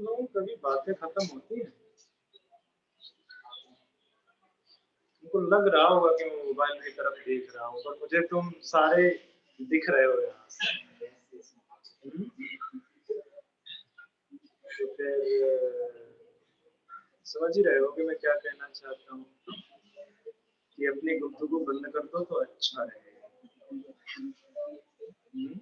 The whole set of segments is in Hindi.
लोगों कभी बातें खत्म होती है? तुमको लग रहा होगा कि मैं मोबाइल की तरफ देख रहा हूँ, पर मुझे तुम सारे दिख रहे हो यहाँ से। तो फिर समझ ही रहे हो कि मैं क्या कहना चाहता हूँ, कि अपनी गुफ्तगू बंद कर दो तो अच्छा रहेगा। हम्म?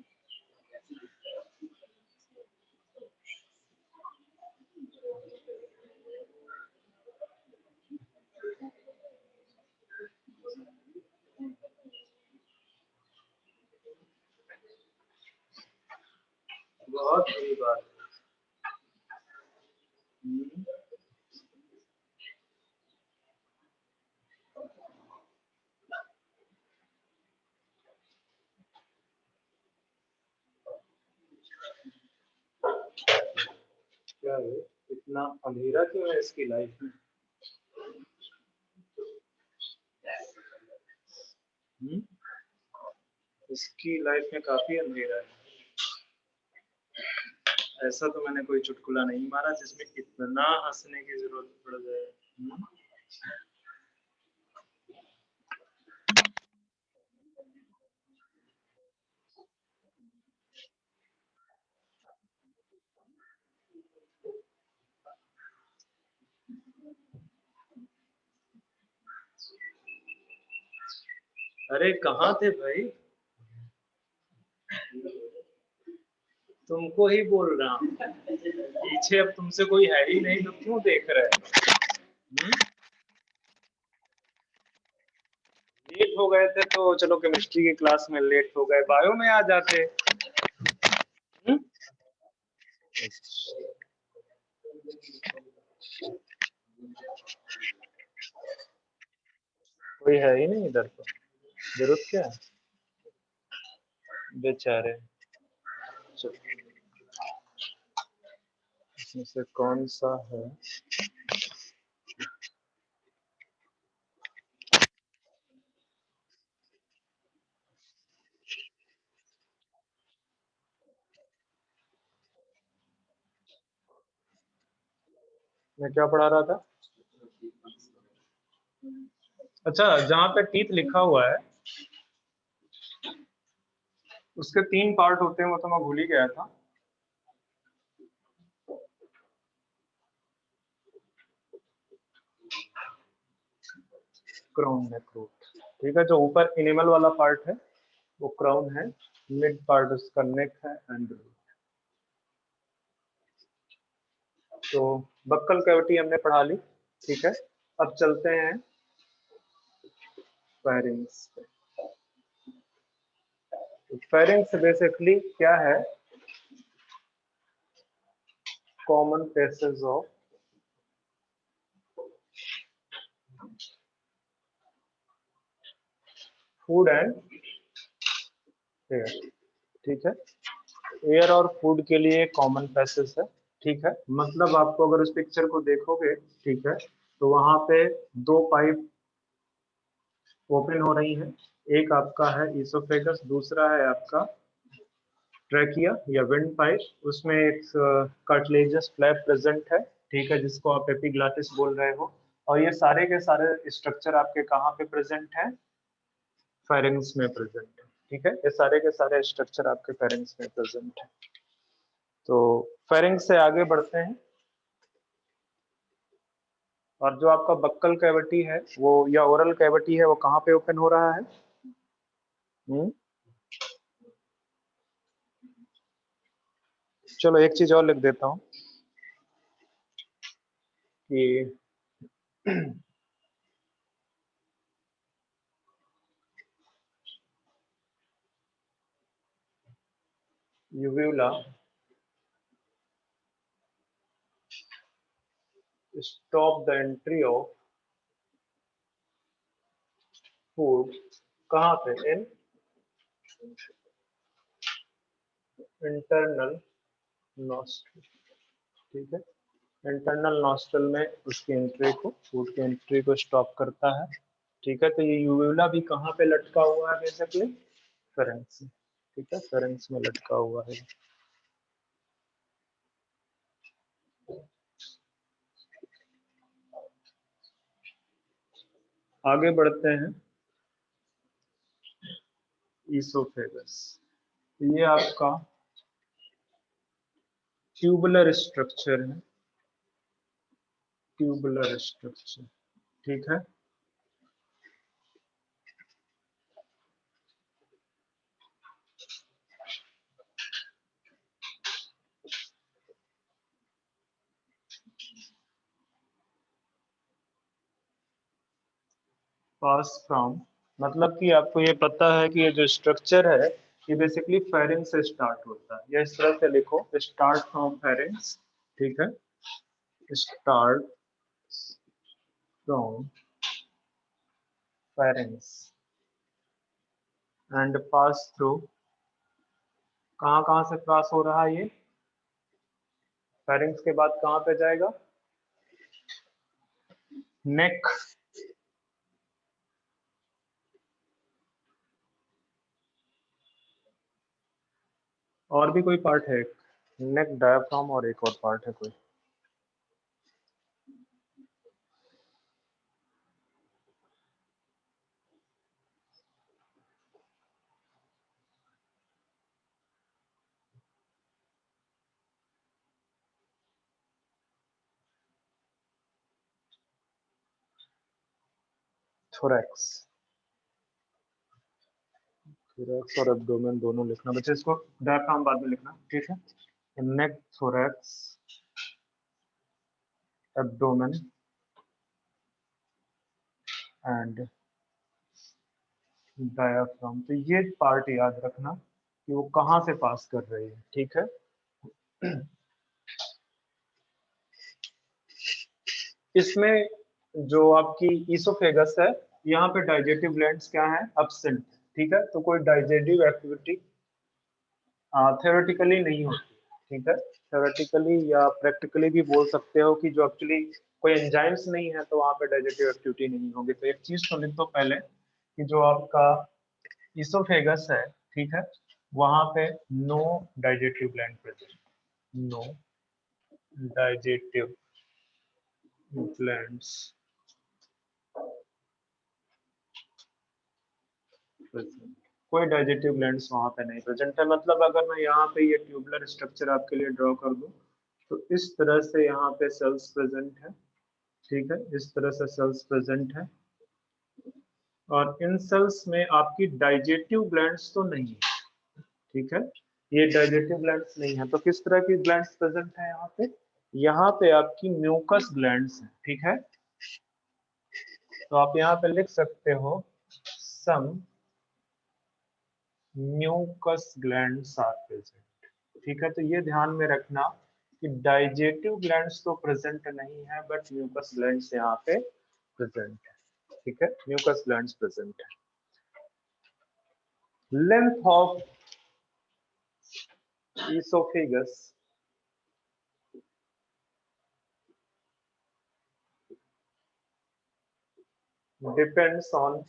बहुत बुरी बात है। हम्म? क्या है, इतना अंधेरा क्यों है इसकी लाइफ में? हम्म? इसकी लाइफ में काफी अंधेरा है। ऐसा तो मैंने कोई चुटकुला नहीं मारा जिसमें इतना हंसने की जरूरत पड़ जाए। अरे कहाँ थे भाई? तुमको ही बोल रहा हूँ, पीछे अब तुमसे कोई है ही नहीं तो क्यों देख रहे हो? लेट हो गए थे तो चलो केमिस्ट्री की क्लास में लेट हो गए, बायो में आ जाते। हम्म? कोई है ही नहीं इधर तो, जरूरत क्या है? बेचारे। चलो, इसमें से कौन सा है? मैं क्या पढ़ा रहा था? अच्छा, जहाँ पे टीथ लिखा हुआ है उसके 3 पार्ट होते हैं, वो तो मैं भूल ही गया था। क्राउन नेक रूट, ठीक है। जो ऊपर एनिमल वाला पार्ट है वो क्राउन है, मिड पार्ट उसका नेक है एंड रूट। तो बक्कल कैविटी हमने पढ़ा ली, ठीक है। अब चलते हैं फेरिंग्स पे। फेरिंग्स बेसिकली क्या है? Common passage of food and air, ठीक है। एयर और फूड के लिए कॉमन पैसेज है, ठीक है। मतलब आपको अगर उस पिक्चर को देखोगे, ठीक है, तो वहां पे 2 पाइप ओपन हो रही है। एक आपका है ईसोफेगस, दूसरा है आपका ट्रैकिया या विंड पाइप। उसमें एक कार्टिलेजस फ्लैप प्रेजेंट है, ठीक है, जिसको आप एपिग्लॉटिस बोल रहे हो। और ये सारे के सारे स्ट्रक्चर आपके कहाँ पे प्रेजेंट है? फेरिंग्स में प्रेजेंट है, ठीक है। ये सारे के सारे स्ट्रक्चर आपके फेरिंग्स में प्रेजेंट है। तो फेरिंग्स से आगे बढ़ते हैं। और जो आपका बक्कल कैविटी है वो या ओरल कैविटी है वो कहाँ पे ओपन हो रहा है? हम्म? चलो एक चीज और लिख देता हूँ कि यूव्यूला stop the entry of food कहाँ पे? इन इंटरनल नॉस्ट्रल, ठीक है। इंटरनल नॉस्ट्रल में उसकी एंट्री को, फूड की एंट्री को स्टॉप करता है, ठीक है। तो ये यूव्यूला भी कहाँ पे लटका हुआ है? बेसिकली फेरेंक्स में, ठीक है, फेरेंक्स में लटका हुआ है। आगे बढ़ते हैं। ईसोफेगस, ये आपका ट्यूबुलर स्ट्रक्चर है, ट्यूबुलर स्ट्रक्चर, ठीक है। पास फ्रॉम, मतलब कि आपको ये पता है कि ये जो स्ट्रक्चर है ये बेसिकली फेरिंग्स से स्टार्ट होता है, या इस तरह से लिखो, स्टार्ट फ्रॉम फेरिंग्स, ठीक है, start from pharynx and pass through, कहाँ कहाँ से क्रॉस हो रहा है ये, फेरिंग्स के बाद कहाँ पे जाएगा, नेक, और भी कोई पार्ट है, नेक, डायाफ्राम और एक और पार्ट है कोई, थोरैक्स, थोरैक्स और एब्डोमेन दोनों लिखना बच्चे, इसको डायाफ्राम बाद में लिखना, ठीक है। नेक, थोरैक्स, एब्डोमेन एंड डायाफ्राम, तो ये पार्ट याद रखना कि वो कहाँ से पास कर रही है, ठीक है। इसमें जो आपकी ईसोफेगस है, यहाँ पे डाइजेटिव ग्लैंड्स क्या है, एब्सेंट, ठीक है, तो कोई डाइजेटिव एक्टिविटी थ्योरेटिकली नहीं होती, ठीक है। थ्योरेटिकली या प्रैक्टिकली भी बोल सकते हो कि जो एक्चुअली कोई एंजाइम्स नहीं है तो वहाँ पे डाइजेटिव एक्टिविटी नहीं होगी। तो एक चीज तो लिख दो पहले कि जो आपका इसोफेगस है, ठीक है, वहां पे no digestive gland present, no digestive glands present, कोई डाइजेटिव ग्लैंड्स वहां पे नहीं प्रेजेंट है। मतलब अगर मैं यहाँ पे ये ट्यूबुलर स्ट्रक्चर आपके लिए ड्रॉ कर दूं तो इस तरह से यहाँ पे सेल्स प्रेजेंट है, ठीक है, इस तरह से सेल्स प्रेजेंट है, और इन सेल्स में आपकी डाइजेटिव ग्लैंड्स तो नहीं है, ठीक है, ये डाइजेटिव ग्लैंड्स नहीं है, तो किस तरह की ग्लैंड्स प्रेजेंट है यहाँ पे, यहाँ पे आपकी म्यूकस ग्लैंड्स है, ठीक है। तो आप यहाँ पे लिख सकते हो सम म्यूकस ग्लैंड्स आर प्रेजेंट, ठीक है। तो ये ध्यान में रखना कि डाइजेटिव ग्लैंड्स तो प्रेजेंट नहीं है बट म्यूकस ग्लैंड्स यहाँ पे प्रेजेंट है, ठीक है, म्यूकस ग्लैंड्स प्रेजेंट है। Length of esophagus depends on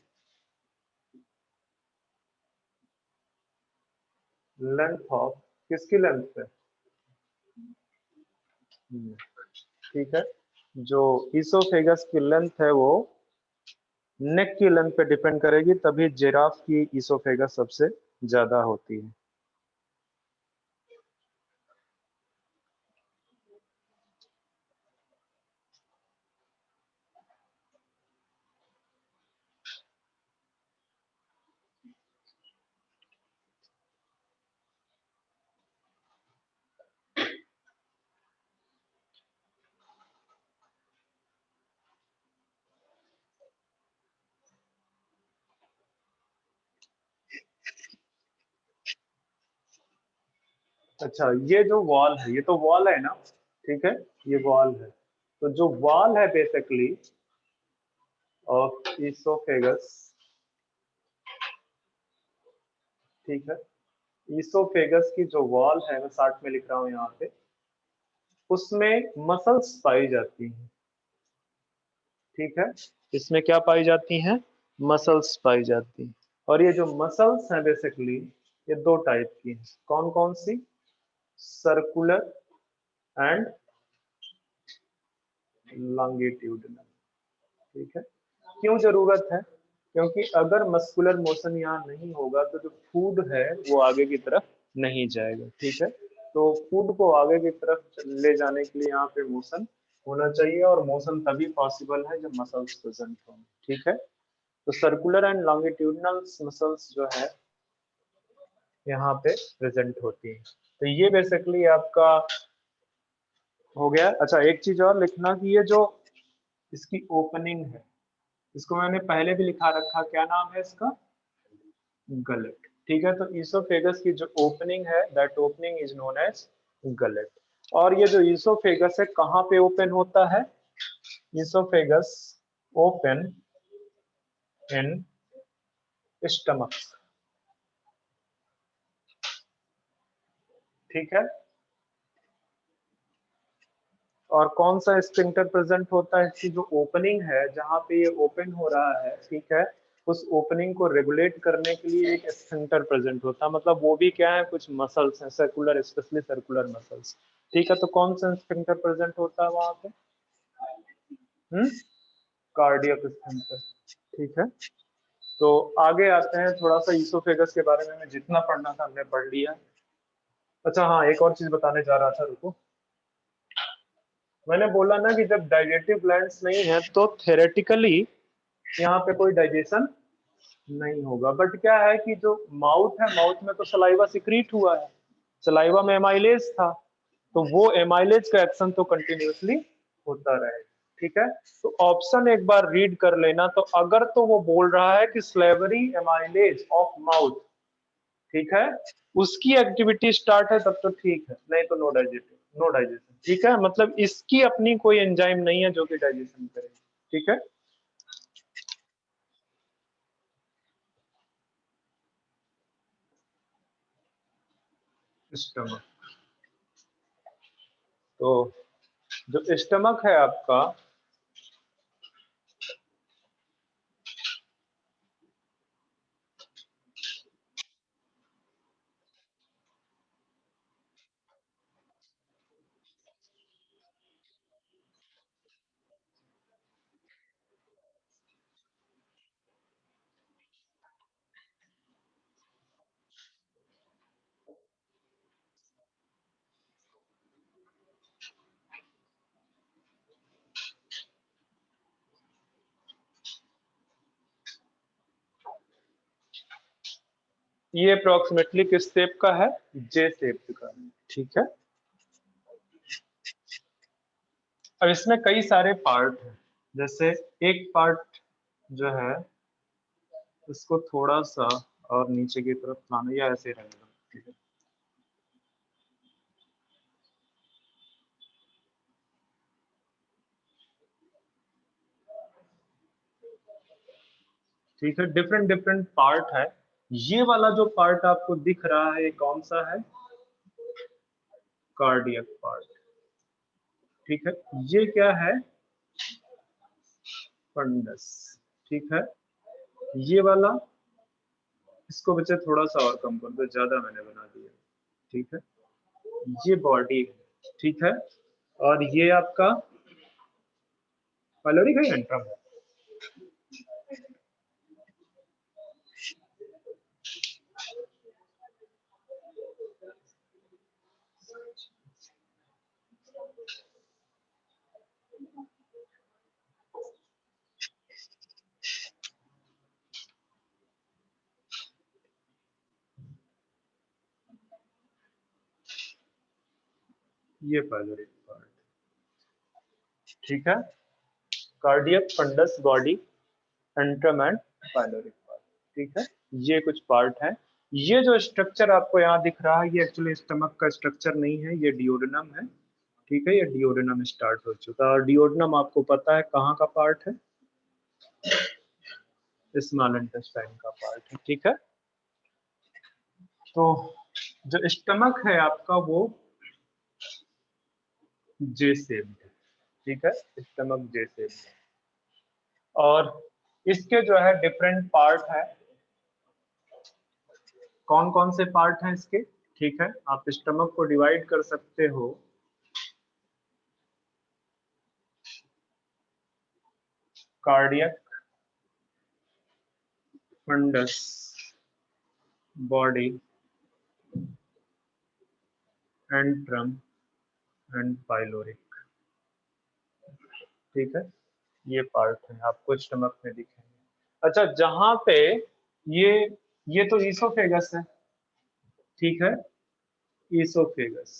length of, किसकी लेंथ पे, ठीक है, जो इसोफेगस की लेंथ है वो नेक की लेंथ पे डिपेंड करेगी, तभी जिराफ की इसोफेगस सबसे ज्यादा होती है। अच्छा, ये जो वॉल है ये तो वॉल है ना, ठीक है, ये वॉल है, तो जो वॉल है बेसिकली ऑफ इसोफेगस, ठीक है, इसोफेगस की जो वॉल है, मैं 60 में लिख रहा हूँ यहाँ पे, उसमें मसल्स पाई जाती हैं, ठीक है, इसमें क्या पाई जाती हैं, मसल्स पाई जाती हैं, और ये जो मसल्स हैं बेसिकली ये दो टाइप की हैं, कौन कौन सी, सर्कुलर एंड लॉन्गिट्यूडिनल, ठीक है, क्यों जरूरत है? क्योंकि अगर मस्कुलर मोशन यहाँ नहीं होगा तो जो फूड है वो आगे की तरफ नहीं जाएगा। ठीक है, तो फूड को आगे की तरफ ले जाने के लिए यहाँ पे मोशन होना चाहिए, और मोशन तभी पॉसिबल है जब मसल्स प्रेजेंट हो। ठीक है, तो सर्कुलर एंड लॉन्गिट्यूडनल मसल्स जो है यहाँ पे प्रेजेंट होती है। तो ये बेसिकली आपका हो गया। अच्छा, एक चीज और लिखना कि ये जो इसकी ओपनिंग है, इसको मैंने पहले भी लिखा रखा, क्या नाम है इसका? गलेट। ठीक है, तो ईसोफेगस की जो ओपनिंग है that opening is known as gullet. और ये जो ईसोफेगस है कहाँ पे ओपन होता है? Oesophagus open in stomach. ठीक है, और कौन सा स्फिंक्टर प्रेजेंट होता है? इसकी जो ओपनिंग है जहां पे ये ओपन हो रहा है, ठीक है, उस ओपनिंग को रेगुलेट करने के लिए एक स्फिंक्टर प्रेजेंट होता है। मतलब वो भी क्या है, कुछ मसल्स हैं सर्कुलर, स्पेशली सर्कुलर मसल्स। ठीक है, तो कौन सा स्फिंक्टर प्रेजेंट होता है वहां पे? Cardiac sphincter. ठीक है, तो आगे आते हैं, थोड़ा सा ईसोफेगस के बारे में मैं जितना पढ़ना था हमने पढ़ लिया। अच्छा हाँ, एक और चीज बताने जा रहा था, रुको। मैंने बोला ना कि जब डाइजेस्टिव ग्लैंड्स नहीं है तो थेरेटिकली यहाँ पे कोई डाइजेशन नहीं होगा। बट क्या है कि जो माउथ है, माउथ में तो सलाइवा सिक्रीट हुआ है, सलाइवा में एमाइलेज था, तो वो एमाइलेज का एक्शन तो कंटिन्यूअसली होता रहे। ठीक है, तो ऑप्शन एक बार रीड कर लेना। तो अगर तो वो बोल रहा है कि स्लेवरी एमाइलेज ऑफ माउथ, ठीक है, उसकी एक्टिविटी स्टार्ट है तब तो ठीक है, नहीं तो नो डाइजेशन, नो डाइजेशन। ठीक है, मतलब इसकी अपनी कोई एंजाइम नहीं है जो कि डाइजेशन करे। ठीक है, स्टमक। तो जो स्टमक है आपका, ये अप्रोक्सीमेटली किस शेप का है? जे शेप का है। ठीक है, अब इसमें कई सारे पार्ट हैं। जैसे एक पार्ट जो है इसको थोड़ा सा और नीचे की तरफ लाना, या ऐसे रहेगा। ठीक है, ठीक है, डिफरेंट डिफरेंट पार्ट है। ये वाला जो पार्ट आपको दिख रहा है ये कौन सा है? Cardiac part. ठीक है, ये क्या है? फंडस। ठीक है, ये वाला, इसको बच्चे थोड़ा सा और कम कर दो, ज्यादा मैंने बना दिया। ठीक है, ये बॉडी है। ठीक है, और ये आपका पाइलोरिक है, एंट्रम है। ये पाइलोरिक पार्ट। ठीक है, cardiac, fundus, body, antrum and pyloric part. ठीक है, ये कुछ पार्ट है। ये जो स्ट्रक्चर आपको यहाँ दिख रहा है ये एक्चुअली स्टमक का स्ट्रक्चर नहीं है, ये डिओडेनम है। ठीक है, ये डिओडेनम स्टार्ट हो चुका है, और डिओडेनम आपको पता है कहाँ का पार्ट है? स्मॉल इंटेस्टाइन का पार्ट है। ठीक है, तो जो स्टमक है आपका वो जे शेप है। ठीक है, स्टमक जे शेप है, और इसके जो है डिफरेंट पार्ट है। कौन कौन से पार्ट हैं इसके? ठीक है, आप स्टमक को डिवाइड कर सकते हो cardiac, fundus body antrum and pyloric. ठीक है, ये पार्ट है आपको स्टमक में दिखेंगे। अच्छा, जहां पे ये ये तो ईसोफेगस है, ठीक है, ईसोफेगस।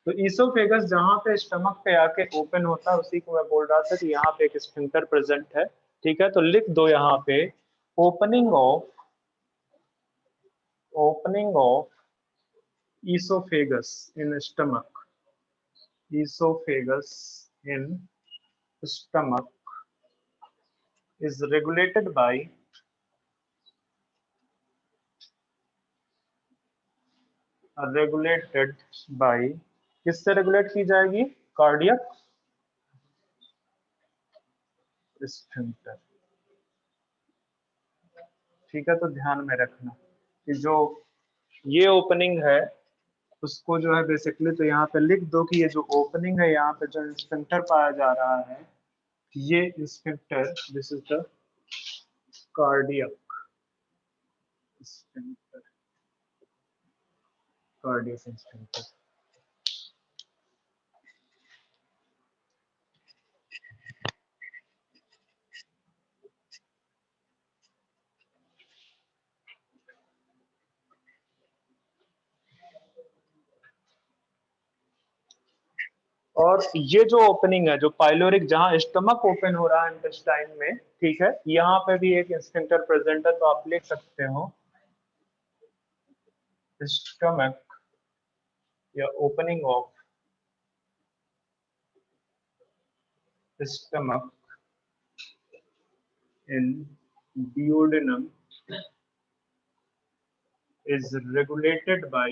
तो ईसोफेगस जहां पे स्टमक पे आके ओपन होता है, उसी को मैं बोल रहा था कि यहाँ पे एक स्फिंक्टर प्रेजेंट है। ठीक है, तो लिख दो यहाँ पे opening of esophagus in stomach, esophagus in stomach is regulated by किससे रेगुलेट की जाएगी? Cardiac sphincter. ठीक है, तो ध्यान में रखना कि जो ये ओपनिंग है उसको जो है बेसिकली, तो यहाँ पे लिख दो कि ये जो ओपनिंग है, यहाँ पे जो स्फिंक्टर पाया जा रहा है, ये sphincter, this is the cardiac sphincter, cardiac sphincter. और ये जो ओपनिंग है, जो पाइलोरिक, जहां स्टमक ओपन हो रहा है इंटेस्टाइन में, ठीक है, यहाँ पे भी एक स्फिंक्टर प्रेजेंट है, तो आप लिख सकते हो स्टमक या opening of stomach in duodenum is regulated by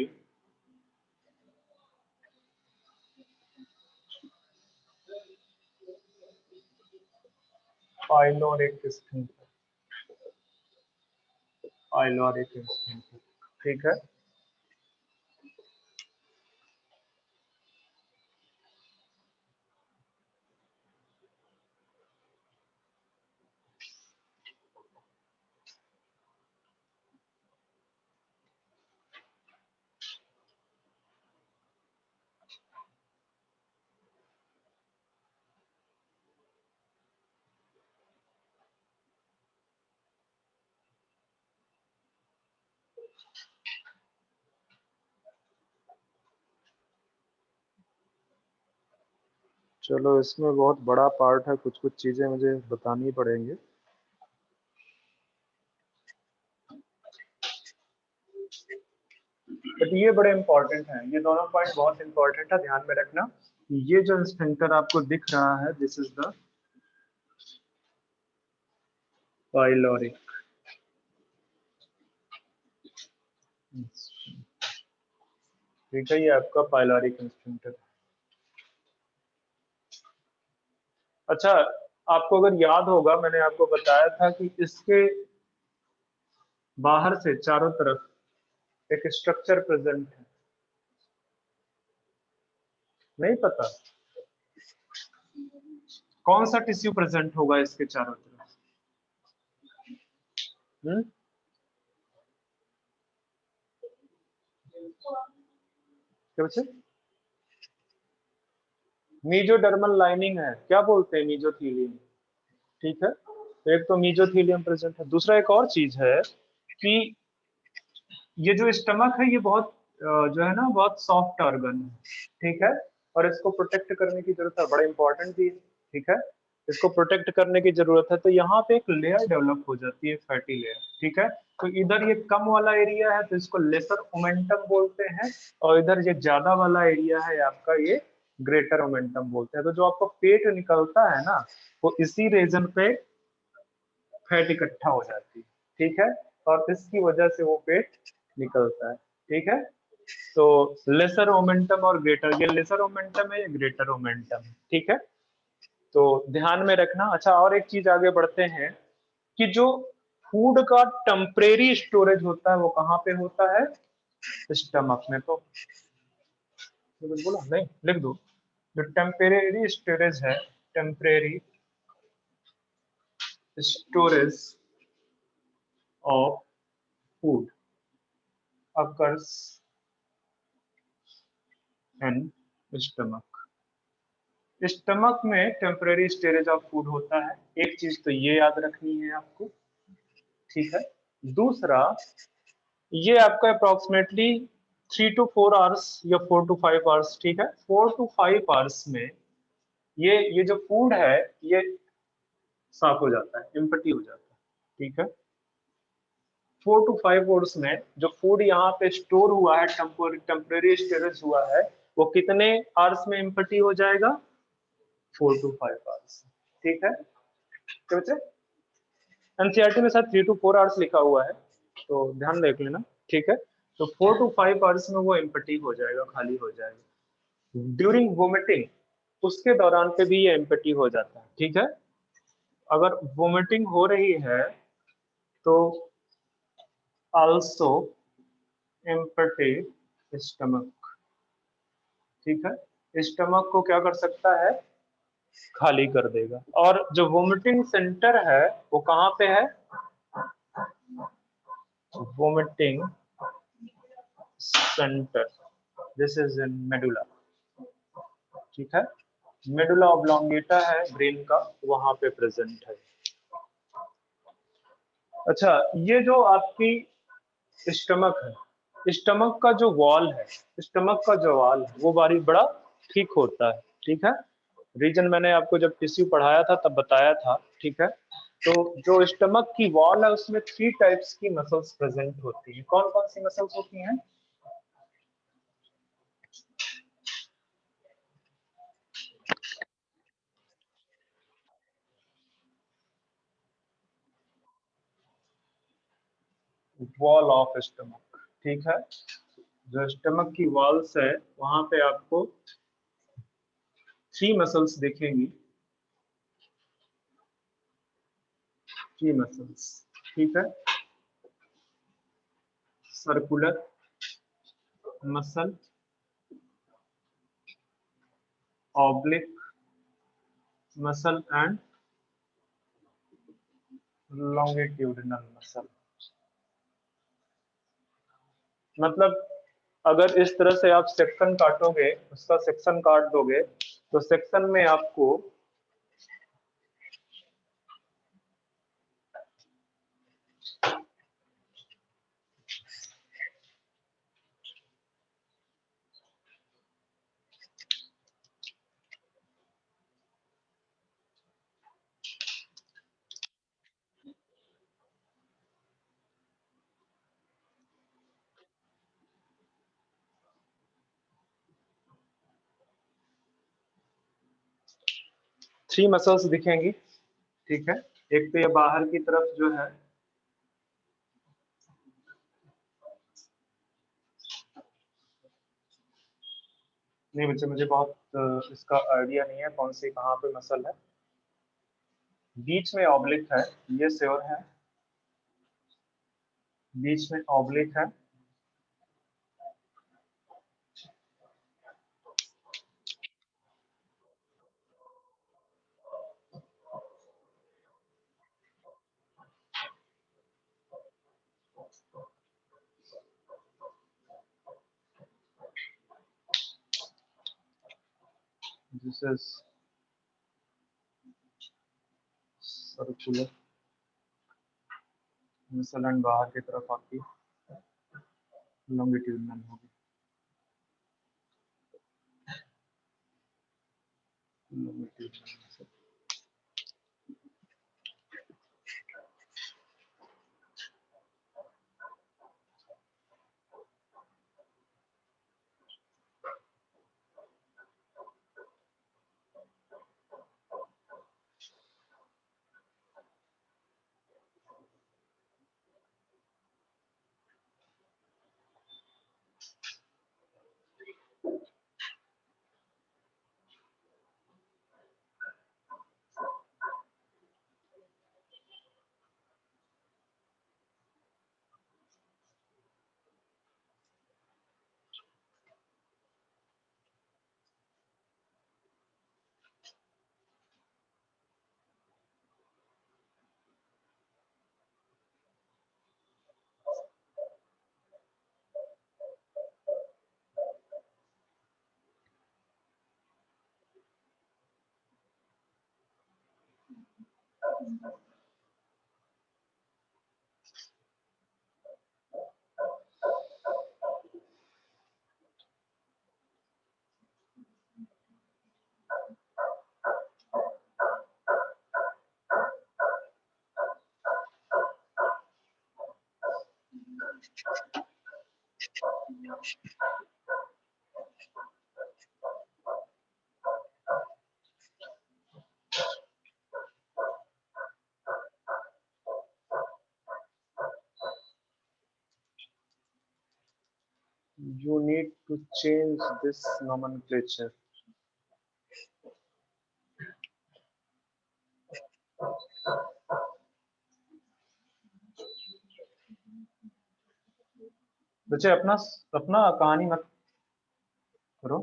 pyloric sphincter, pyloric sphincter. ठीक है, चलो इसमें बहुत बड़ा पार्ट है, कुछ कुछ चीजें मुझे बतानी पड़ेंगी। बट ये बड़े इंपॉर्टेंट हैं, ये दोनों पॉइंट बहुत इंपॉर्टेंट है, ध्यान में रखना। ये जो स्फिंक्टर आपको दिख रहा है, दिस इज द पाइलोरिक। ठीक है, ये आपका पाइलोरिक स्फिंक्टर। अच्छा, आपको अगर याद होगा, मैंने आपको बताया था कि इसके बाहर से चारों तरफ एक स्ट्रक्चर प्रेजेंट है, नहीं पता कौन सा टिश्यू प्रेजेंट होगा इसके चारों तरफ? क्या बच्चे? मीजोडर्मल लाइनिंग है, क्या बोलते हैं, मीजोथीलियम। ठीक है, तो एक तो मीजोथीलियम प्रेजेंट है, दूसरा एक और चीज है कि ये जो स्टमक है, ये बहुत जो है ना, बहुत सॉफ्ट ऑर्गन है। ठीक है, और इसको प्रोटेक्ट करने की जरूरत है, बड़ा इंपॉर्टेंट भी है। ठीक है, इसको प्रोटेक्ट करने की जरूरत है, तो यहाँ पे एक लेयर डेवलप हो जाती है, फैटी लेयर। ठीक है, तो इधर ये कम वाला एरिया है, तो इसको लेसर ओमेंटम बोलते हैं, और इधर ये ज्यादा वाला एरिया है आपका, ये ग्रेटर ओमेंटम बोलते हैं। तो जो आपको पेट निकलता है ना, वो इसी रीजन पे फैट इकट्ठा हो जाती है। ठीक है, और इसकी वजह से वो पेट निकलता है। ठीक है, तो लेसर ओमेंटम और ग्रेटर, ये लेसर ओमेंटम है, ये ग्रेटर ओमेंटम है। ठीक है, तो ध्यान में रखना। अच्छा, और एक चीज आगे बढ़ते हैं कि जो फूड का टेम्परेरी स्टोरेज होता है, वो कहाँ पे होता है? स्टमक में। तो बोला नहीं, लिख दो, जो टेम्परेरी स्टोरेज है, temporary storage of food occurs in stomach. Stomach में टेम्परेरी स्टोरेज ऑफ फूड होता है, एक चीज तो ये याद रखनी है आपको, ठीक है। दूसरा, ये आपका अप्रोक्सीमेटली 3 to 4 आवर्स या 4 to 5 आवर्स, ठीक है। 4 to 5 आवर्स में ये जो फूड है ये साफ हो जाता है, एम्प्टी हो जाता है, ठीक है। 4 to 5 आवर्स में जो फूड यहाँ पे स्टोर हुआ है, टेम्परेरी स्टोरेज हुआ है, वो कितने आवर्स में एम्प्टी हो जाएगा? 4 to 5 आवर्स, ठीक है। तो बच्चे एनसीईआरटी में शायद 3 to 4 आवर्स लिखा हुआ है, तो ध्यान देख लेना, ठीक है। तो 4 to 5 आवर्स में वो एम्प्टी हो जाएगा, खाली हो जाएगा। ड्यूरिंग वोमिटिंग, उसके दौरान पे भी ये एम्प्टी हो जाता है, ठीक है। अगर वोमिटिंग हो रही है तो आल्सो एम्प्टी स्टमक, ठीक है। स्टमक को क्या कर सकता है? खाली कर देगा। और जो वोमिटिंग सेंटर है वो कहाँ पे है? Vomiting centre, this is in medulla, ठीक है। मेडुला ऑब्लोंगेटा है ब्रेन का, वहां पे प्रेजेंट है। अच्छा, ये जो आपकी स्टमक है, स्टमक का जो वॉल है, स्टमक का जो वॉल है वो बारी बड़ा ठीक होता है, ठीक है। रीजन मैंने आपको जब टिश्यू पढ़ाया था तब बताया था, ठीक है। तो जो स्टमक की वॉल है उसमें 3 टाइप्स की मसल्स प्रेजेंट होती है। कौन कौन सी मसल्स होती हैं? वॉल ऑफ स्टमक, ठीक है। जो स्टमक की वॉल्स है वहां पे आपको 3 मसल्स दिखेंगी, 3 मसल्स, ठीक है। Circular muscle, oblique muscle and longitudinal muscle. मतलब अगर इस तरह से आप सेक्शन काटोगे, उसका सेक्शन काट दोगे, तो सेक्शन में आपको थ्री मसल्स दिखेंगी, ठीक है। एक तो ये बाहर की तरफ जो है, नहीं बच्चे मुझे बहुत इसका आइडिया नहीं है कौन सी कहाँ पे मसल है। बीच में ऑब्लिक है, ये श्योर है, बीच में ऑब्लिक है। This is circular muscle and बाहर की तरफ आपकी लॉन्गिट्यूडिनल होगी, longitudinal muscle। You need to change this nomenclature. बच्चे अपना अपना कहानी मत करो।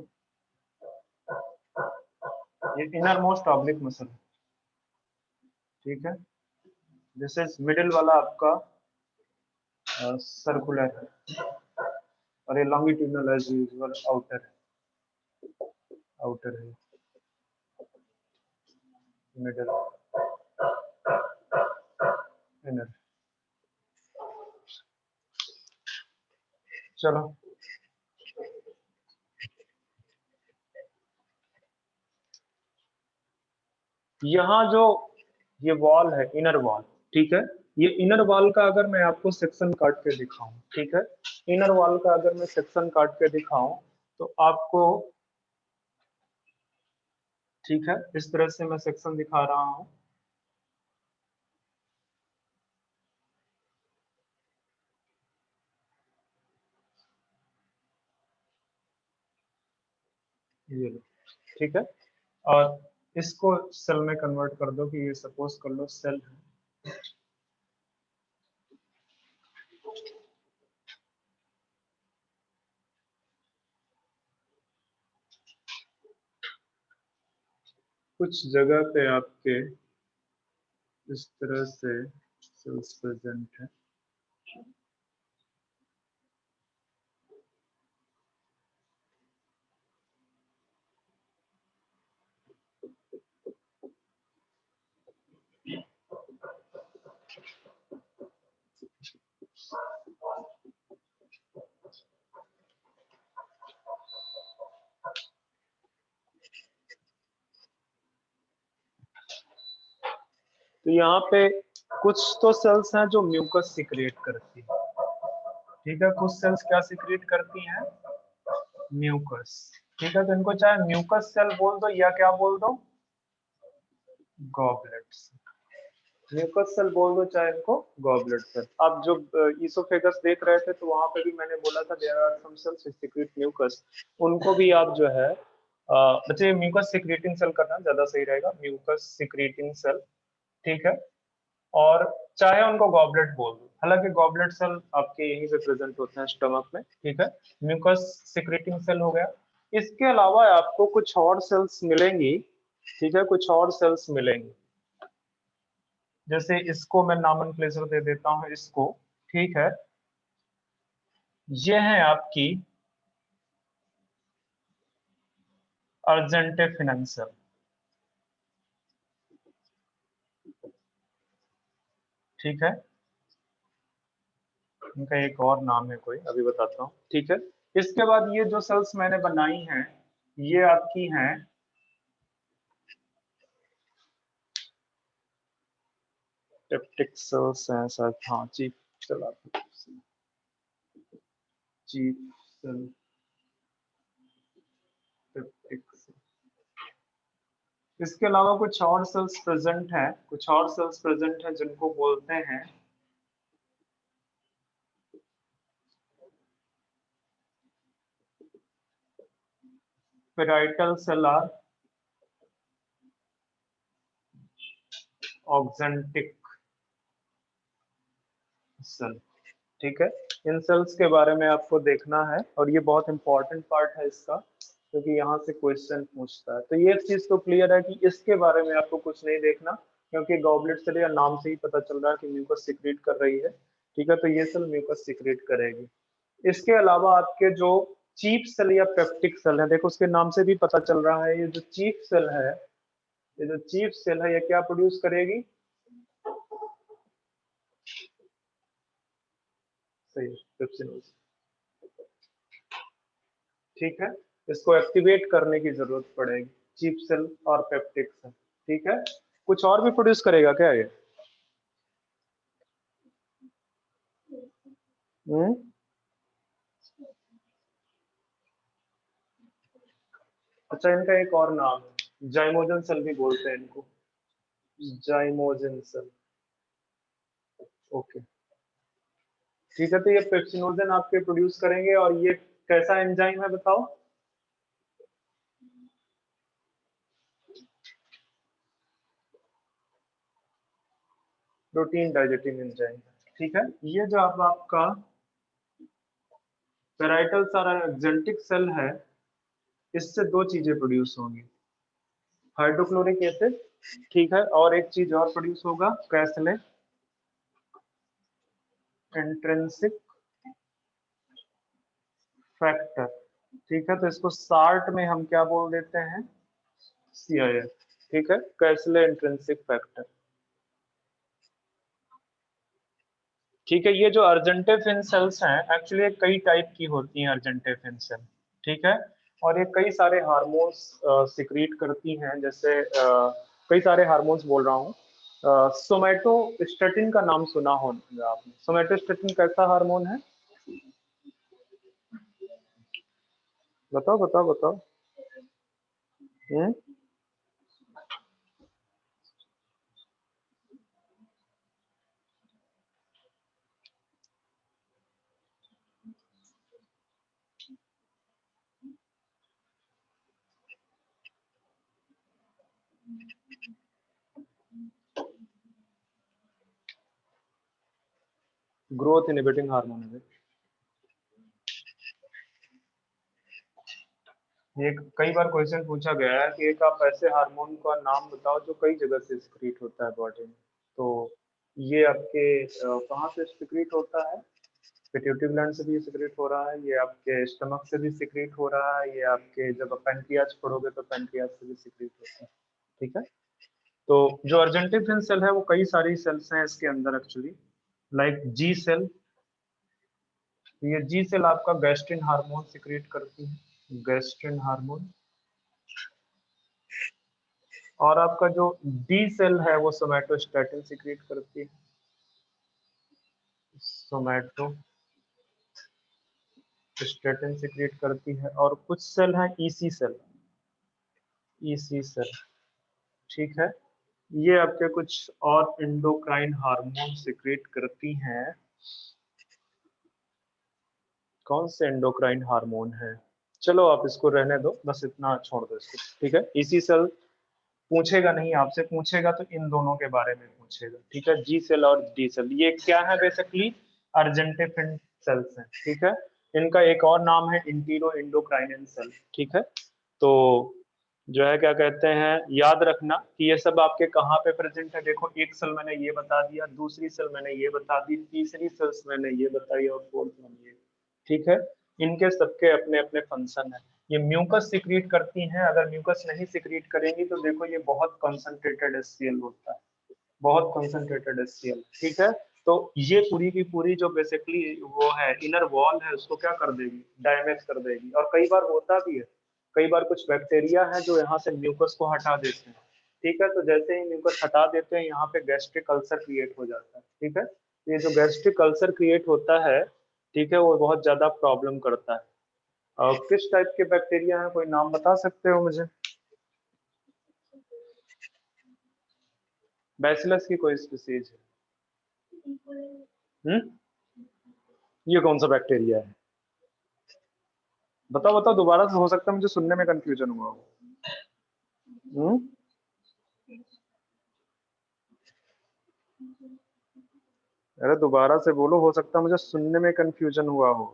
ये इनर मोस्ट ऑब्लिक मसल, ठीक है। दिस इज मिडिल वाला आपका सर्कुलर है और ये लॉन्गिट्यूडनल एज यूजुअल आउटर है मिडिल इनर। चलो यहाँ जो ये वॉल है इनर वॉल, ठीक है। ये इनर वॉल का अगर मैं आपको सेक्शन काट के दिखाऊं, ठीक है, इनर वॉल का अगर मैं सेक्शन काट के दिखाऊं तो आपको, ठीक है, इस तरह से मैं सेक्शन दिखा रहा हूं। ये लो, ठीक है। और इसको सेल में कन्वर्ट कर दो कि ये सपोज कर लो सेल है। कुछ जगह पे आपके इस तरह से सेल्स प्रेजेंट है। तो यहाँ पे कुछ तो सेल्स हैं जो म्यूकस सिक्रिएट करती है, ठीक है। कुछ सेल्स क्या सिक्रिएट करती हैं, म्यूकस, ठीक है। तो इनको चाहे म्यूकस सेल बोल दो या क्या बोल दो, गॉबलेट्स। म्यूकस सेल बोल दो चाहे इनको गॉबलेट सेल। आप जो ईसोफेगस देख रहे थे तो वहां पे भी मैंने बोला था there are some cells which secrete mucus, उनको भी आप जो है बच्चे म्यूकस सिक्रीटिंग सेल करना ज्यादा सही रहेगा, म्यूकस सिक्रीटिंग सेल, ठीक है। और चाहे उनको गॉबलेट बोल दो, हालांकि गॉबलेट सेल आपके यहीं पे प्रेजेंट होते हैं स्टमक में, ठीक है। म्यूकस सिक्रेटिंग सेल हो गया। इसके अलावा आपको कुछ और सेल्स मिलेंगी, ठीक है, कुछ और सेल्स मिलेंगी। जैसे इसको मैं नॉमेनक्लेचर दे देता हूं इसको, ठीक है। ये है आपकी अर्जेंटेफिनन सेल, ठीक है। इनका एक और नाम है कोई, अभी बताता हूँ, ठीक है। इसके बाद ये जो सेल्स मैंने बनाई हैं ये आपकी हैं पेप्टिक सेल्स हैं शायद, हाँ chief cell, chief cell peptic cell. इसके अलावा कुछ और सेल्स प्रेजेंट हैं, कुछ और सेल्स प्रेजेंट हैं जिनको बोलते हैं पेराइटल सेलर ऑक्जेंटिक सेल, ठीक है। इन सेल्स के बारे में आपको देखना है और ये बहुत इंपॉर्टेंट पार्ट है इसका, क्योंकि यहाँ से क्वेश्चन पूछता है। तो ये चीज तो क्लियर है कि इसके बारे में आपको कुछ नहीं देखना, क्योंकि गॉबलेट सेल या नाम से ही पता चल रहा है कि म्यूकस सिक्रीट कर रही है, ठीक है। तो ये सेल म्यूकस सिक्रीट करेगी। इसके अलावा आपके जो चीफ सेल या पेप्टिक सेल है, देखो उसके नाम से भी पता चल रहा है, ये जो चीफ सेल है, ये जो चीफ सेल है ये क्या प्रोड्यूस करेगी, सही, पेप्सिनोज, ठीक है। इसको एक्टिवेट करने की जरूरत पड़ेगी, चीफ सेल और पेप्टिक सेल, ठीक है। कुछ और भी प्रोड्यूस करेगा क्या ये, हम्म अच्छा, इनका एक और नाम है, जाइमोजन सेल भी बोलते हैं इनको, जाइमोजन सेल। ओके, ठीक है। तो ये पेप्सिनोजन आपके प्रोड्यूस करेंगे, और ये कैसा एंजाइम है बताओ? प्रोटीन डाइजेटिंग एंजाइम, ठीक है। ये जो अब आपका पेराइटल साराजेंटिक सेल है, इससे दो चीजें प्रोड्यूस होंगी, हाइड्रोक्लोरिक एसिड, ठीक है, और एक चीज और प्रोड्यूस होगा, कैसले इंट्रिंसिक फैक्टर, ठीक है। तो इसको शार्ट में हम क्या बोल देते हैं? CIF, ठीक है, कैसले इंट्रिंसिक फैक्टर, ठीक है। ये जो अर्जेंटेफिन सेल्स हैं, एक्चुअली कई टाइप की होती हैं अर्जेंटेफिन सेल, ठीक है। और ये कई सारे हार्मोन्स सिक्रीट करती हैं, जैसे कई सारे हार्मोन्स बोल रहा हूँ। सोमैटोस्टेटिन का नाम सुना होगा आपने? सोमैटोस्टेटिन कैसा हार्मोन है? बताओ बताओ बताओ। हम्म, ग्रोथ इनहिबिटिंग हार्मोन है। ये कई बार क्वेश्चन पूछा गया है कि एक आप ऐसे हार्मोन का नाम बताओ जो कई जगह से सिक्रीट होता है बॉडी में। तो ये आपके कहाँ से सिक्रीट होता है? पिट्यूटरी ग्लैंड से भी सिक्रीट हो रहा है, ये आपके स्टमक से भी सिक्रीट हो रहा है, ये आपके जब पेनक्रियाज पढ़ोगे तो पेनक्रियाज से भी सिक्रीट होता है, ठीक है। तो जो अर्जेंटिफिन सेल है वो कई सारी सेल्स हैं इसके अंदर एक्चुअली, लाइक जी सेल। ये जी सेल आपका गैस्ट्रिन हार्मोन सिक्रीट करती है, गैस्ट्रिन हार्मोन। और आपका जो डी सेल है वो सोमैटोस्टेटिन सिक्रीट करती है, सोमैटोस्टेटिन सिक्रीट करती है। और कुछ सेल है ईसी सेल, ईसी सेल, ठीक है। ये आपके कुछ और एंडोक्राइन हार्मोन सिक्रीट करती हैं। कौन से एंडोक्राइन हार्मोन है? चलो आप इसको रहने दो, बस इतना छोड़ दो इसको, ठीक है। ईसी सेल पूछेगा नहीं, आपसे पूछेगा तो इन दोनों के बारे में पूछेगा, ठीक है। जी सेल और डी सेल ये क्या है? बेसिकली अर्जेंटिफिन सेल्स हैं, ठीक है। इनका एक और नाम है इंटीरो एंडोक्राइनन सेल, ठीक है। तो जो है क्या कहते हैं, याद रखना कि ये सब आपके कहाँ पे प्रेजेंट है। देखो, एक सेल मैंने ये बता दिया, दूसरी सेल मैंने ये बता दी, तीसरी सेल्स मैंने ये बताई, और फोर्थ मैंने ये, ठीक है। इनके सबके अपने अपने फंक्शन है। ये म्यूकस सिक्रीट करती हैं, अगर म्यूकस नहीं सिक्रीट करेंगी तो देखो ये बहुत कंसंट्रेटेड HCl होता है, बहुत कंसंट्रेटेड HCl, ठीक है। तो ये पूरी की पूरी जो बेसिकली वो है इनर वॉल है, उसको क्या कर देगी? डैमेज कर देगी। और कई बार होता भी है, कई बार कुछ बैक्टीरिया है जो यहाँ से म्यूकस को हटा देते हैं, ठीक है। तो जैसे ही म्यूकस हटा देते हैं, यहाँ पे गैस्ट्रिक अल्सर क्रिएट हो जाता है, ठीक है। ये जो गैस्ट्रिक अल्सर क्रिएट होता है, ठीक है, वो बहुत ज्यादा प्रॉब्लम करता है। और किस टाइप के बैक्टीरिया हैं, कोई नाम बता सकते हो मुझे? बैसिलस की कोई स्पीसीज है? ये कौन सा बैक्टीरिया है? बताओ बताओ दोबारा से, हो सकता है मुझे सुनने में कंफ्यूजन हुआ हो। हम्म, अरे दोबारा से बोलो, हो सकता है मुझे सुनने में कंफ्यूजन हुआ हो।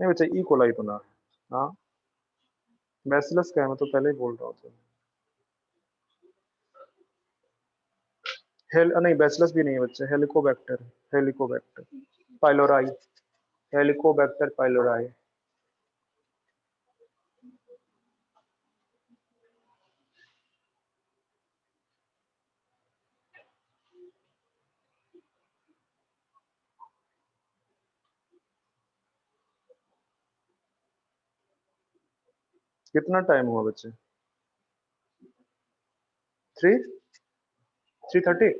नहीं बच्चा, ई कोलाई तो ना है। हाँ, बैसिलस का है, मैं तो पहले ही बोल रहा हूँ। नहीं, बैसिलस भी नहीं है बच्चे, Helicobacter, Helicobacter pylori, Helicobacter pylori. कितना टाइम हुआ बच्चे? 3:30?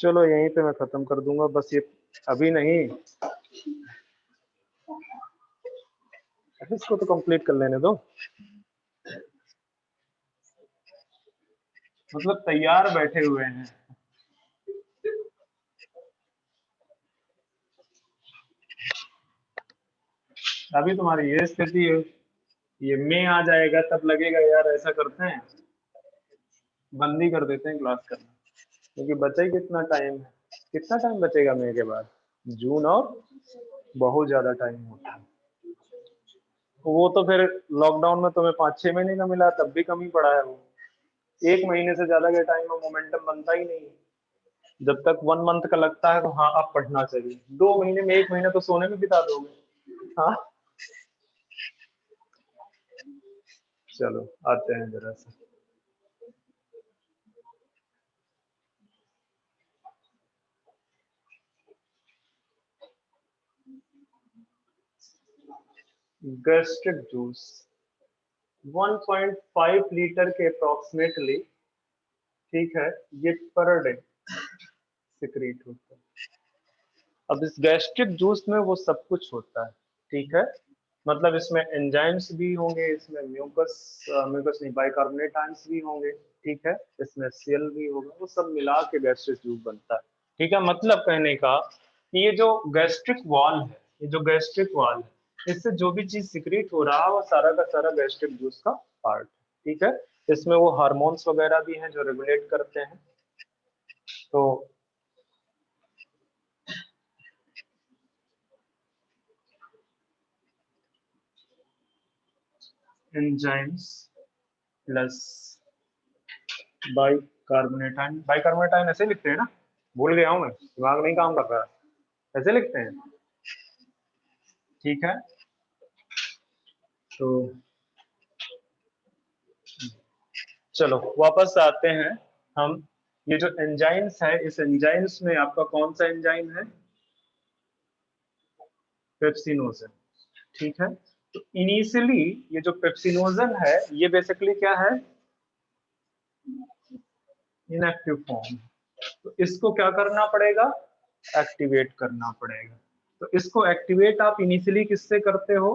चलो यहीं पे मैं खत्म कर दूंगा, बस ये अभी नहीं, इसको तो कंप्लीट कर लेने दो। मतलब तैयार बैठे हुए हैं। अभी तुम्हारी ये स्थिति है, ये मई आ जाएगा तब लगेगा यार ऐसा करते हैं, बंद ही कर देते हैं क्लास करना, क्योंकि बचा ही कितना टाइम है, कितना टाइम बचेगा मई के बाद, जून और बहुत ज्यादा टाइम होता है। वो तो फिर लॉकडाउन में तुम्हें 5-6 महीने का मिला, तब भी कम ही पड़ा है वो, 1 महीने से ज्यादा के टाइम में मोमेंटम बनता ही नहीं है। जब तक 1 मंथ का लगता है तो हाँ अब पढ़ना चाहिए, 2 महीने में 1 महीना तो सोने में बिता दोगे। हाँ चलो आते हैं जरा से। गैस्ट्रिक जूस 1.5 लीटर के अप्रोक्सीमेटली, ठीक है, ये पर डे सिक्रीट होता है। अब इस गैस्ट्रिक जूस में वो सब कुछ होता है, ठीक है, मतलब इसमें एंजाइम्स भी होंगे, इसमें म्यूकस म्यूकस नहीं बाइकार्बोनेट आयंस भी होंगे, ठीक है, इसमें सेल भी होगा, वो सब मिला के गैस्ट्रिक जूस बनता है, ठीक है। मतलब कहने का कि ये जो गैस्ट्रिक वॉल है, ये जो गैस्ट्रिक वॉल है, इससे जो भी चीज सिक्रीट हो रहा है वो सारा का सारा गैस्ट्रिक जूस का पार्ट, ठीक है। इसमें वो हार्मोन्स वगैरह भी हैं जो रेगुलेट करते हैं। तो enzymes plus bicarbonate ion, bicarbonate ion ऐसे लिखते हैं ना, भूल गया हूं मैं, दिमाग नहीं काम कर रहा है, ऐसे लिखते हैं, ठीक है। तो चलो वापस आते हैं हम, ये जो एंजाइम्स है, इस एंजाइम्स में आपका कौन सा एंजाइम है, पेप्सिनोजन, ठीक है। तो इनिशियली ये जो पेप्सिनोजन है ये बेसिकली क्या है, इनएक्टिव फॉर्म, तो इसको क्या करना पड़ेगा, एक्टिवेट करना पड़ेगा। तो इसको एक्टिवेट आप इनिशियली किससे करते हो,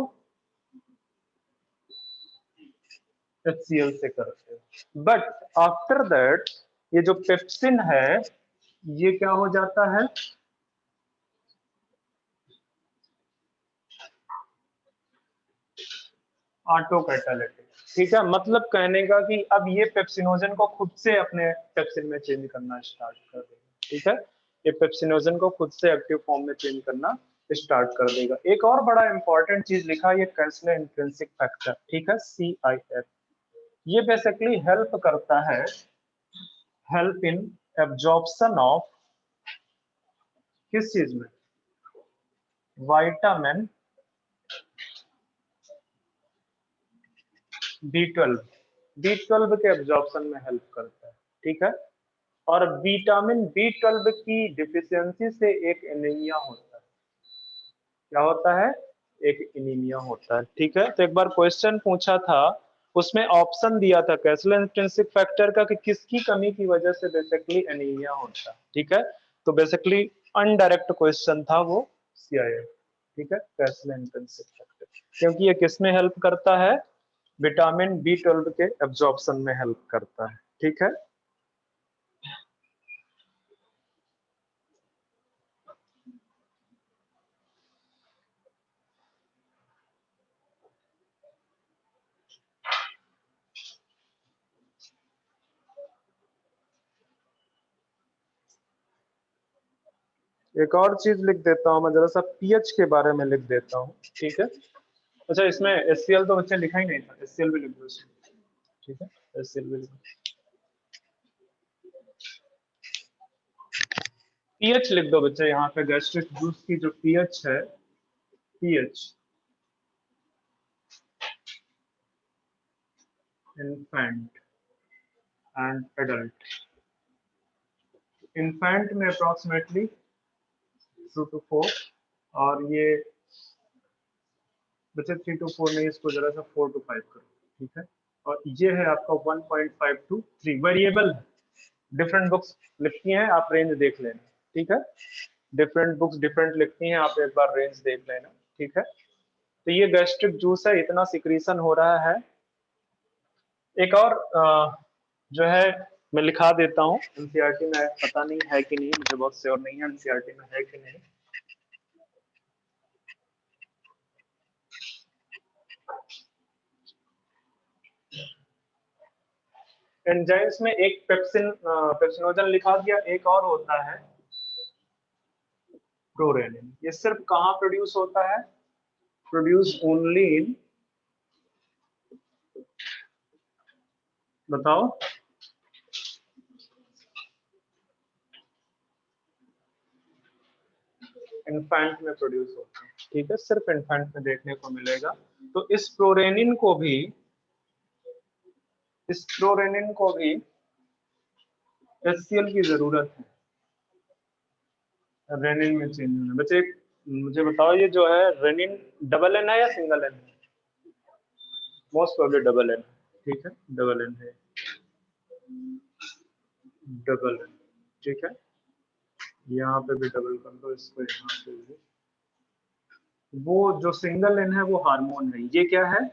HCl से करते हो, बट आफ्टर दैट ये जो पेप्सिन है ये क्या हो जाता है, ऑटो कैटालिटिक, ठीक है। मतलब कहने का कि अब ये पेप्सिनोजन को खुद से अपने पेप्सिन में चेंज करना स्टार्ट कर देगा, ठीक है, ये पेप्सिनोजन को खुद से एक्टिव फॉर्म में चेंज करना स्टार्ट कर देगा। एक और बड़ा इंपॉर्टेंट चीज लिखा है, ये कैल्शियम इंट्रिंसिक फैक्टर, ठीक है, CIF, ये बेसिकली हेल्प करता है, हेल्प इन एब्जॉर्प्शन ऑफ किस चीज में, विटामिन B12, B12 के एब्जॉर्प्शन में हेल्प करता है, ठीक है। और विटामिन B12 की डिफिशियंसी से एक एनीमिया होता है, क्या होता है, एक एनीमिया होता है, ठीक है। तो एक बार क्वेश्चन पूछा था, उसमें ऑप्शन दिया था कैल्शियम इंट्रिंसिक फैक्टर का कि किसकी कमी की वजह से बेसिकली एनीमिया होता है, ठीक है। तो बेसिकली अनडायरेक्ट क्वेश्चन था वो, CIF, ठीक है, कैल्शियम इंट्रिंसिक फैक्टर, क्योंकि ये किसमें हेल्प करता है, विटामिन B12 के एब्जॉर्प्शन में हेल्प करता है, ठीक है। एक और चीज लिख देता हूँ मैं, जरा सा पीएच के बारे में लिख देता हूँ, ठीक है। अच्छा इसमें HCl तो बच्चे लिखा ही नहीं था, HCl भी लिख दो इसमें, ठीक है, HCl भी लिख दो, पीएच लिख दो बच्चे यहाँ पे, गैस्ट्रिक जूस की जो पीएच है, pH infant and adult, infant में अप्रोक्सीमेटली 2 to 4, और ये बच्चे 3 to 4 नहीं, इसको जरा सा 4 to 5 करो, ठीक है। और ये है आपका 1.5 to 3, वेरिएबल है, डिफरेंट बुक्स लिखती हैं, आप रेंज देख लेना, ठीक है। डिफरेंट बुक्स डिफरेंट लिखती हैं, आप एक बार रेंज देख लेना, ठीक है। तो ये गैस्ट्रिक जूस है, इतना सिक्रीशन हो रहा है। एक और जो है मैं लिखा देता हूँ, एनसीईआरटी में पता नहीं है कि नहीं, मुझे बहुत श्योर नहीं है एनसीईआरटी में है कि नहीं। एंजाइम्स में एक पेप्सिनोजन लिखा गया, एक और होता है प्रोरेनिन। ये सिर्फ कहाँ प्रोड्यूस होता है? प्रोड्यूस ओनली इन, बताओ, इन्फेंट में प्रोड्यूस होता है, ठीक है, सिर्फ इन्फेंट में देखने को मिलेगा। तो इस प्रोरेनिन को भी HCl की जरूरत है रेनिन में चेंज होने। बच्चे मुझे बताओ, ये जो है रेनिन डबल एन है या सिंगल एन है? मोस्ट प्रोबेबली डबल एन, ठीक है, डबल एन है, डबल एन, ठीक है। यहाँ पे भी डबल कर दो इसको, यहाँ पे भी। वो जो सिंगल एन है वो हार्मोन है, ये क्या है?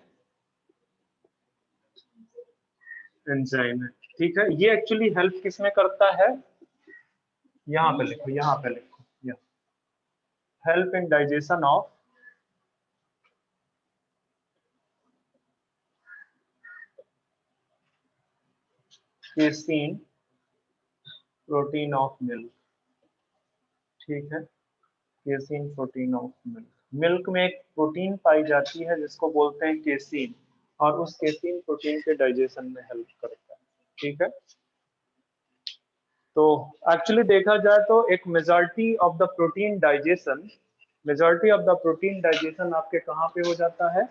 एंजाइम है, ठीक है। ये एक्चुअली हेल्प किसमें करता है? यहाँ पे लिखो, यहाँ पे लिखो, help in digestion of casein protein of milk, ठीक है। Casein protein of milk, milk में एक प्रोटीन पाई जाती है जिसको बोलते हैं केसीन, और उस केसीन प्रोटीन के डाइजेशन में हेल्प करता है, ठीक है। तो एक्चुअली देखा जाए तो एक majority of the protein digestion, आपके कहाँ पे हो जाता है?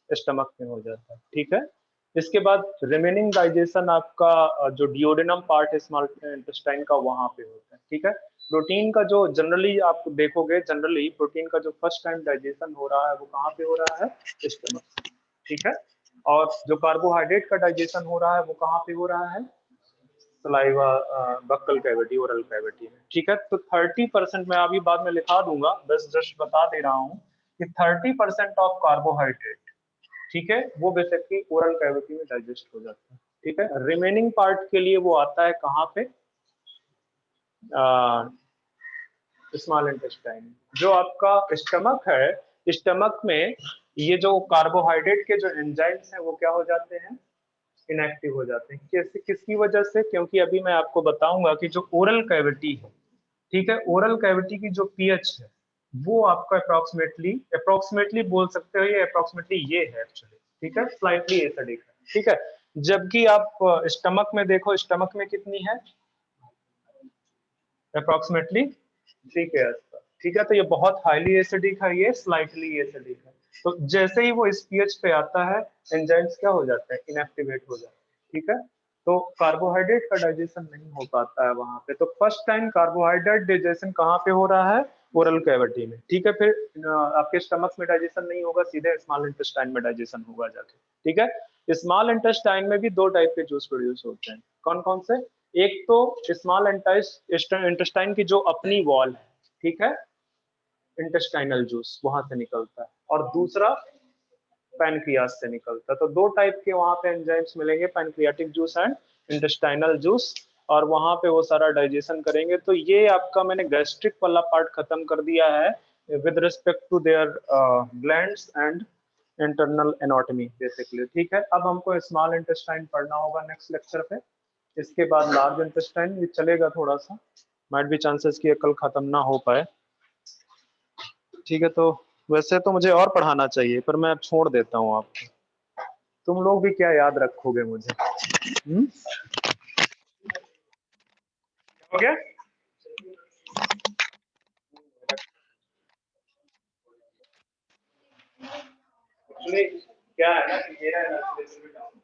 स्टमक में हो जाता है, ठीक है। इसके बाद रिमेनिंग डाइजेशन आपका जो डिओडेनम पार्ट है स्मॉल इंटेस्टाइन का, वहां पे होता है, ठीक है। प्रोटीन का जो जनरली आप देखोगे, जनरली प्रोटीन का जो फर्स्ट टाइम डाइजेशन हो रहा है वो कहाँ पे हो रहा है? स्टमक, ठीक है। और जो कार्बोहाइड्रेट का डाइजेशन हो रहा है वो कहाँ पे हो रहा है? Saliva, buccal cavity, oral cavity में, ठीक है। तो 30% मैं अभी बाद में लिखा दूंगा, बस जस्ट बता दे रहा हूँ कि 30% ऑफ कार्बोहाइड्रेट, ठीक है, वो बेसिकली ओरल कैविटी में डाइजेस्ट हो जाता है, ठीक है। रिमेनिंग पार्ट के लिए वो आता है कहाँ पे? Small intestine. जो आपका स्टमक है, स्टमक में ये जो कार्बोहाइड्रेट के जो एंजाइम्स हैं वो क्या हो जाते हैं? इनएक्टिव हो जाते हैं। कैसे, किसकी वजह से? क्योंकि अभी मैं आपको बताऊंगा कि जो ओरल कैविटी है, ठीक है, ओरल कैविटी की जो पीएच है वो आपका अप्रोक्सीमेटली बोल सकते हो, ये अप्रोक्सीमेटली ये है एक्चुअली, ठीक है, स्लाइटली एसिडिक है, ठीक है। जबकि आप स्टमक में देखो, स्टमक में कितनी है? अप्रोक्सीमेटली 3 के आसपास, ठीक है। तो ये बहुत हाईली एसिडिक है, ये स्लाइटली एसिडिक है। तो जैसे ही वो इस पीएच पे आता है, एंजाइम्स क्या हो जाते हैं? इनएक्टिवेट हो जाते हैं, ठीक है। तो कार्बोहाइड्रेट का डाइजेशन नहीं हो पाता है वहां पे। तो फर्स्ट टाइम कार्बोहाइड्रेट डाइजेशन कहाँ पे हो रहा है? ओरल कैविटी में, ठीक है। फिर आपके स्टमक में डाइजेशन नहीं होगा, सीधे स्मॉल इंटेस्टाइन में डाइजेशन होगा जाके, ठीक है। स्मॉल इंटेस्टाइन में भी दो टाइप के जूस प्रोड्यूस होते हैं, कौन कौन से? एक तो स्मॉल इंटेस्टाइन की जो अपनी वॉल है, ठीक है, इंटेस्टाइनल जूस वहां से निकलता है, और दूसरा पैनक्रियास से निकलता है। तो दो टाइप के वहां पे एंजाइम्स मिलेंगे, pancreatic juice and intestinal juice, और वहां पे वो सारा डाइजेशन करेंगे। तो ये आपका मैंने गैस्ट्रिक वाला पार्ट खत्म कर दिया है with respect to their glands and internal anatomy basically, ठीक है। अब हमको स्मॉल इंटेस्टाइन पढ़ना होगा नेक्स्ट लेक्चर पे। इसके बाद लार्ज इंटेस्टाइन भी चलेगा थोड़ा सा, माइट भी चांसेस कि कल खत्म ना हो पाए, ठीक है। तो वैसे तो मुझे और पढ़ाना चाहिए, पर मैं अब छोड़ देता हूँ आपको। तुम लोग भी क्या याद रखोगे मुझे? हो गया? एक्चुअली क्या है ना कि मेरा एनालिसिस भी डाउन है।